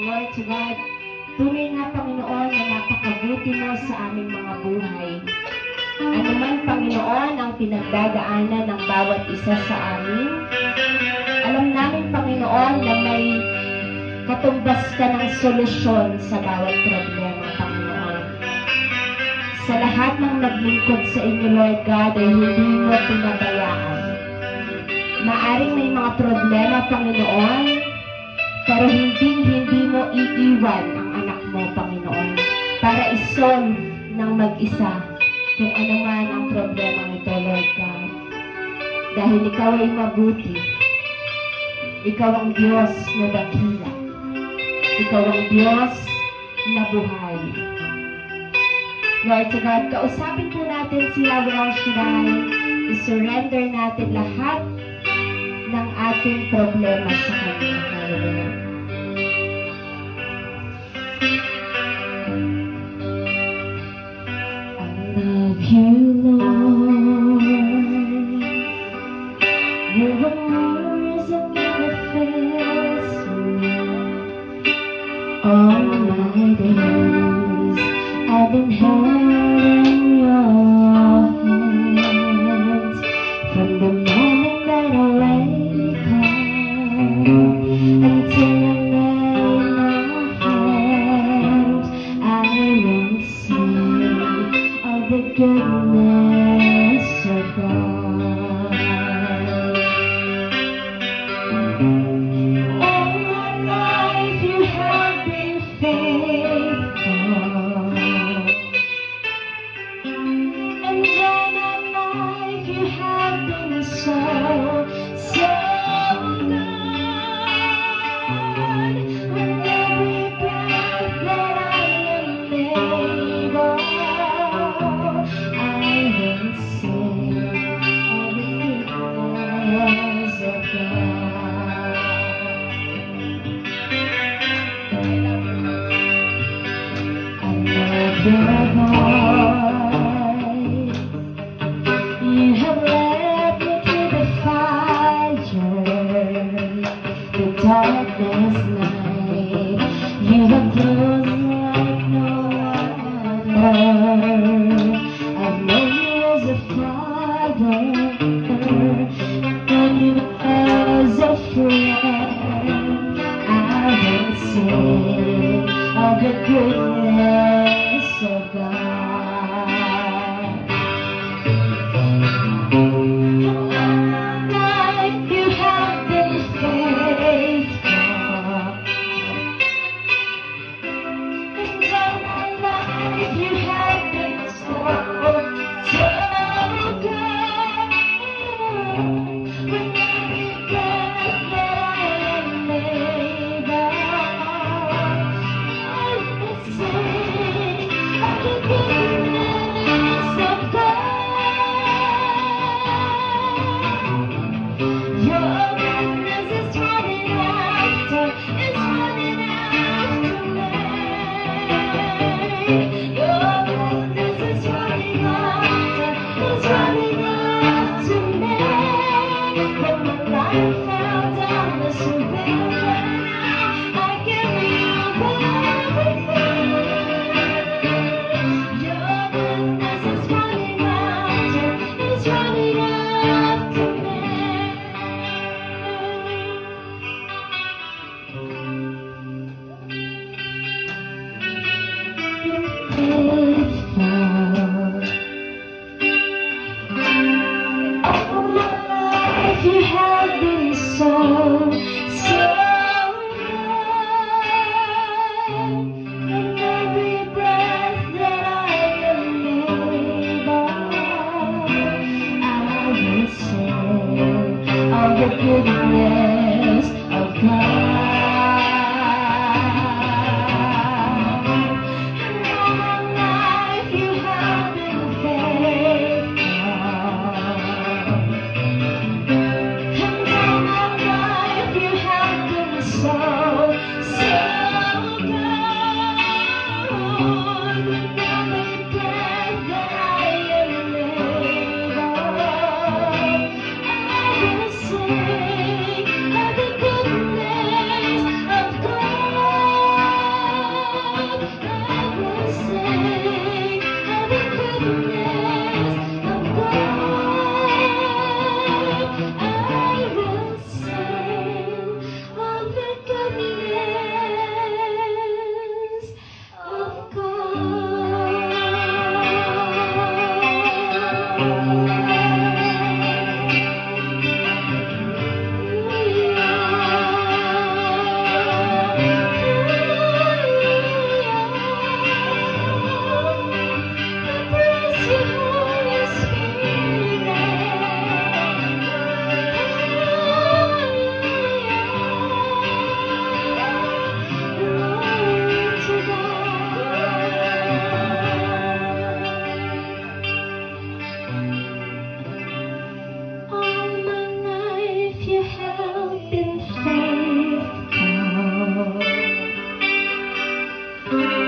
Lord to God, tunay nga Panginoon na napakabuti mo sa aming mga buhay. Ano man Panginoon ang pinagdadaanan ng bawat isa sa amin, alam namin Panginoon na may katumbas ka ng solusyon sa bawat problema Panginoon. Sa lahat ng naglingkod sa inyo Lord God ay hindi mo pinabayaan. Maaring may mga problema Panginoon, pero hindi mo iiwan ang anak mo, Panginoon, para isolve ng mag-isa kung ano man ang problema nito, Lord God. Dahil ikaw ay mabuti. Ikaw ang Diyos na dakila. Ikaw ang Diyos na buhay. Lord God, kausapin po natin si Yahweh El Shaddai. I-surrender natin lahat ng ating problema sa Kanya. Hallelujah. I love you, Lord. Your words have never failed me. All my days I've been held in your hands. From the moment that I wake up until I lay my head, I will sing of the goodness of God. All my life you have been faithful, and all my life you have been so good. With every breath that I am able, I will sing of the goodness of God. I love your voice. You have led me through the fire, the darkness night. You have closed like no other. I've known you as a father, known you as a friend. I will sing of the goodness of God. You have been faithful, and all my life you have been so good. With every breath that I am able, I will sing of the goodness Panginoon.